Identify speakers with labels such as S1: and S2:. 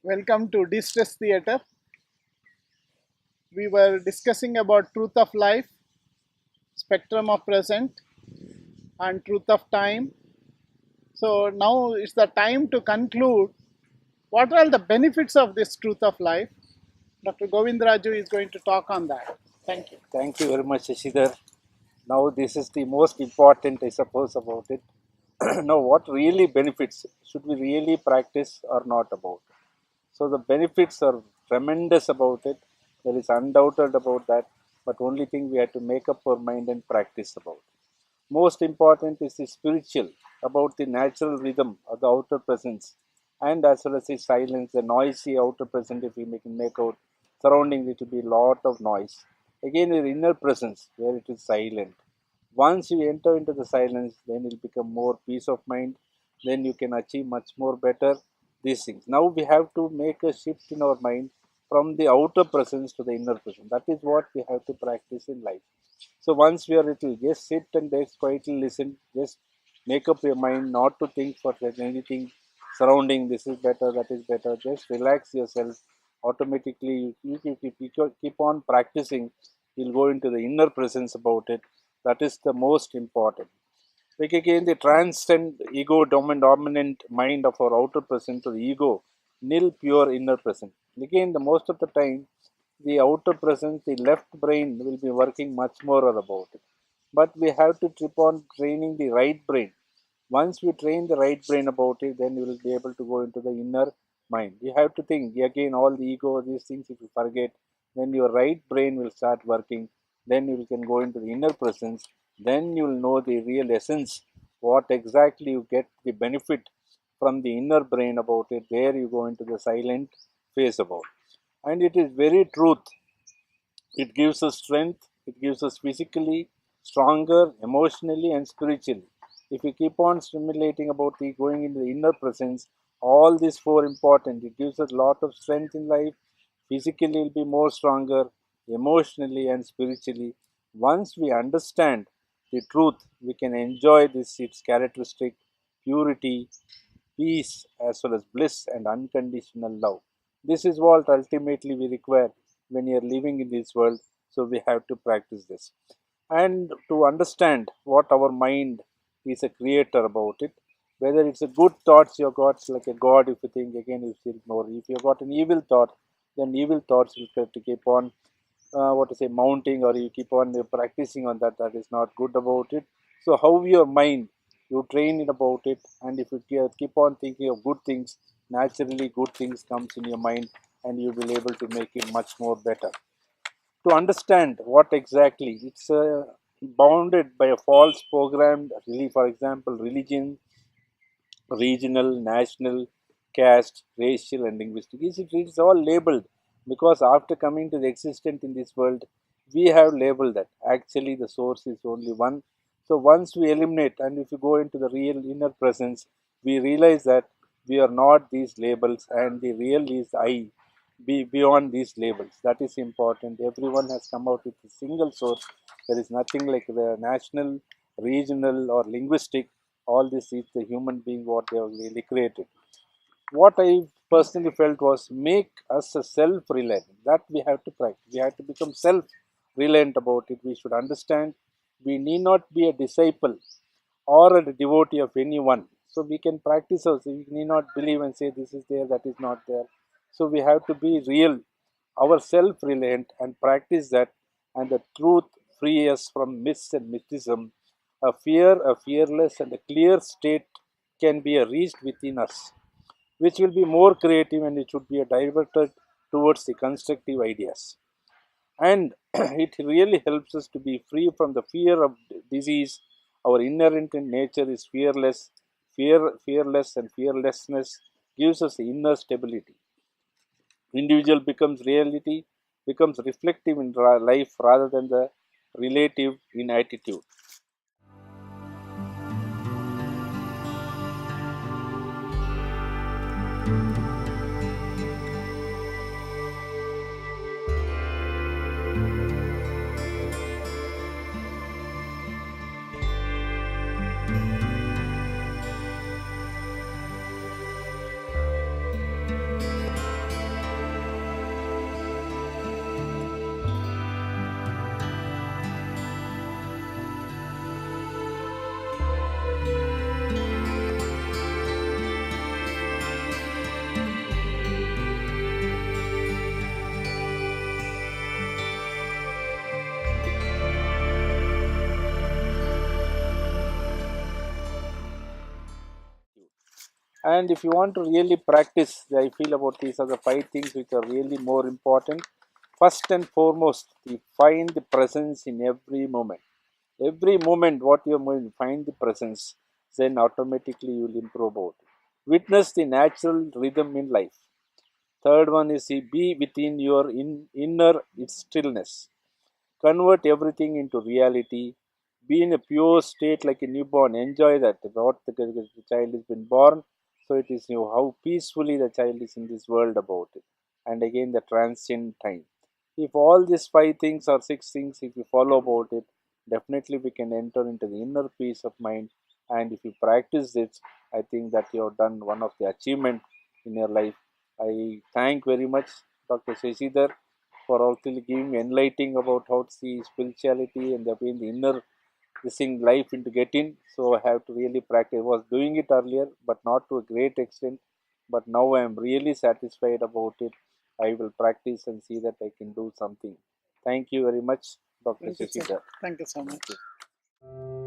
S1: Welcome to Distress Theatre. We were discussing about truth of life, spectrum of present, and truth of time. So now it's the time to conclude what are the benefits of this truth of life. Dr. Govindaraj is going to talk on that. Thank you.
S2: Thank you very much, Shashidhar. Now, this is the most important, I suppose, about it. Now, what really benefits should we really practice or not about? So, the benefits are tremendous about it. There is undoubted about that. But only thing we have to make up our mind and practice about. Most important is the spiritual, about the natural rhythm of the outer presence, and as well as the silence, the noisy outer presence. If we can make out surrounding, it will be lot of noise. Again, the inner presence where it is silent. Once you enter into the silence, then it will become more peace of mind. Then you can achieve much more better these things. Now we have to make a shift in our mind from the outer presence to the inner presence. That is what we have to practice in life. So once we are little, just sit and just quietly listen. Just make up your mind not to think for anything surrounding. This is better, that is better. Just relax yourself. Automatically, you keep on practicing. You'll go into the inner presence about it. That is the most important. Like again, the transcend ego dominant mind of our outer presence to the ego, nil pure inner presence. Again, the most of the time, the outer presence, the left brain will be working much more about it. But we have to keep on training the right brain. Once we train the right brain about it, then you will be able to go into the inner mind. You have to think again, all the ego, these things, if you forget, then your right brain will start working. Then you can go into the inner presence. Then you will know the real essence, what exactly you get the benefit from the inner brain about it. There you go into the silent phase about. And it is very truth. It gives us strength, it gives us physically stronger, emotionally, and spiritually. If we keep on stimulating about the going into the inner presence, all these four important. It gives us a lot of strength in life. Physically, will be more stronger, emotionally and spiritually. Once we understand the truth, we can enjoy this its characteristic purity, peace, as well as bliss and unconditional love. This is what ultimately we require when you are living in this world. So we have to practice this. And to understand what our mind is a creator about it, whether it's a good thoughts you got like a god, if you think again you feel more. If you got an evil thought, then evil thoughts will have to keep on what to say mounting, or you keep on practicing on that. That is not good about it. So how your mind you train it about it, and if you keep on thinking of good things, naturally good things comes in your mind, and you will be able to make it much more better. To understand what exactly it's bounded by a false programmed, really, for example, religion, regional, national, caste, racial, and linguistic. It's all labeled because after coming to the existence in this world, we have labeled that. Actually, the source is only one. So once we eliminate, and if you go into the real inner presence, we realize that we are not these labels, and the real is I. Be beyond these labels. That is important. Everyone has come out with a single source. There is nothing like the national, regional, or linguistic. All this is the human being what they have really created. What I personally felt was make us a self-reliant. That we have to practice. We have to become self-reliant about it. We should understand we need not be a disciple or a devotee of anyone. So we can practice also. We need not believe and say this is there, that is not there. So we have to be real, our self-reliant, and practice that, and the truth free us from myths and mysticism. A fearless, and a clear state can be reached within us, which will be more creative, and it should be diverted towards the constructive ideas. And it really helps us to be free from the fear of disease. Our inherent nature is fearless, and fearlessness gives us inner stability. Individual becomes reflective in life rather than the relative in attitude. And if you want to really practice, I feel about these are the five things which are really more important. First and foremost, you find the presence in every moment. Every moment, what you're moving, find the presence, then automatically you will improve about it. Witness the natural rhythm in life. Third one is be within your inner stillness. Convert everything into reality. Be in a pure state like a newborn. Enjoy that. What the child has been born, so it is you how peacefully the child is in this world about it. And again, the transient time. If all these five things or six things, if you follow about it, definitely we can enter into the inner peace of mind. And if you practice it, I think that you have done one of the achievement in your life. I thank very much Dr. Shashidhar for also giving me enlightening about how to see spirituality and the inner this thing life into getting. So I have to really practice. I was doing it earlier, but not to a great extent. But now I am really satisfied about it. I will practice and see that I can do something. Thank you very much, Dr.
S1: Thank you, sir.
S2: Shashidhar.
S1: Thank you so
S2: Thank
S1: much.
S2: you.